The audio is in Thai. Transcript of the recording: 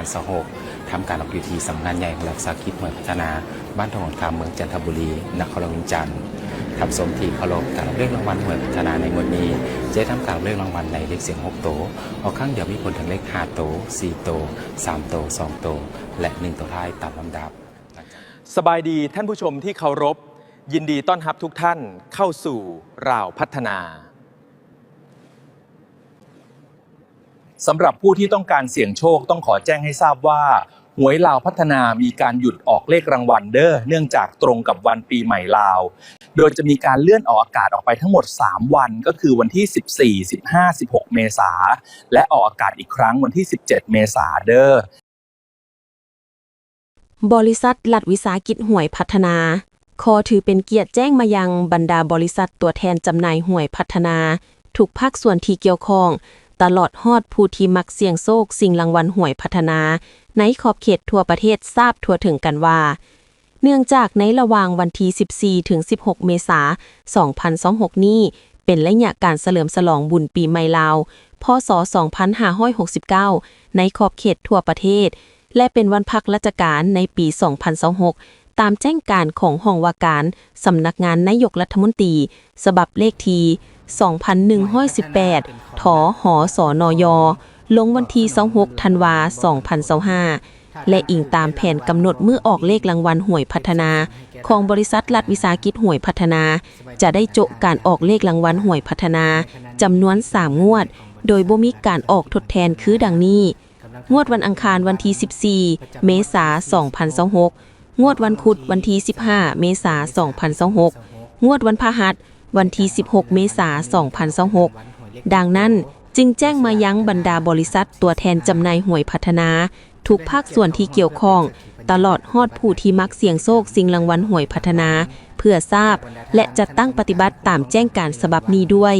2026ทำการออกอยู่ที่สำนักงานใหญ่ของรัฐวิสาหกิจเมืองพัฒนาบ้านถนนคามเมืองจันทบุรีนครหลวงจันทร์ทับสมทีเคารพการเรียกรางวัลเมืองพัฒนาในวันนี้จะทำการเรียกรางวัลในเลขเสียง6โตออกข้างเดียวมีผลถึงเลข5โต4โต3โต2โตและ1ตัวท้ายตามลำดับสบายดีท่านผู้ชมที่เคารพยินดีต้อนรับทุกท่านเข้าสู่ราวพัฒนาสำหรับผู้ที่ต้องการเสี่ยงโชคต้องขอแจ้งให้ทราบว่าหวยลาวพัฒนามีการหยุดออกเลขรางวัลเนื่องจากตรงกับวันปีใหม่ลาวโดยจะมีการเลื่อนออกอากาศออกไปทั้งหมด3วันก็คือวันที่14 15 16เมษายนและออกอากาศอีกครั้งวันที่17เมษายนบริษัทรัฐวิสาหกิจหวยพัฒนาขอถือเป็นเกียรติแจ้งมายังบรรดาบริษัทตัวแทนจำหน่ายหวยพัฒนาทุกภาคส่วนที่เกี่ยวข้องตลอดฮอดผู้ที่มักเสี่ยงโชคสิ่งรางวัลหวยพัฒนาในขอบเขตทั่วประเทศทราบทั่วถึงกันว่าเนื่องจากในระหว่างวันที่14ถึง16เมษายน2026นี้เป็นระยะการเฉลิมฉลองบุญปีใหม่ลาวพศ2569ในขอบเขตทั่วประเทศและเป็นวันพักราชการในปี2026ตามแจ้งการของห้องว่าการสำนักงานนายกรัฐมนตรีฉบับเลขที่2118 ถหสนย ลงวันที่26ธันวาคม2025และอิงตามแผนกำหนดเมื่อออกเลขรางวัลหวยพัฒนาของบริษัทรัฐวิสาหกิจหวยพัฒนาจะได้โจะการออกเลขรางวัลหวยพัฒนาจำนวน3งวดโดยบ่มีการออกทดแทนคือดังนี้งวดวันอังคารวันที่14เมษายน2026งวดวันพุธวันที่15เมษายน2026งวดวันพฤหัสวันที่16เมษายน2026ดังนั้นจึงแจ้งมายังบรรดาบริษัทตัวแทนจำหน่ายหวยพัฒนาทุกภาคส่วนที่เกี่ยวข้องตลอดฮอดผู้ที่มักเสี่ยงโชคสิ่งรางวัลหวยพัฒนาเพื่อทราบและจัดตั้งปฏิบัติตามแจ้งการฉบับนี้ด้วย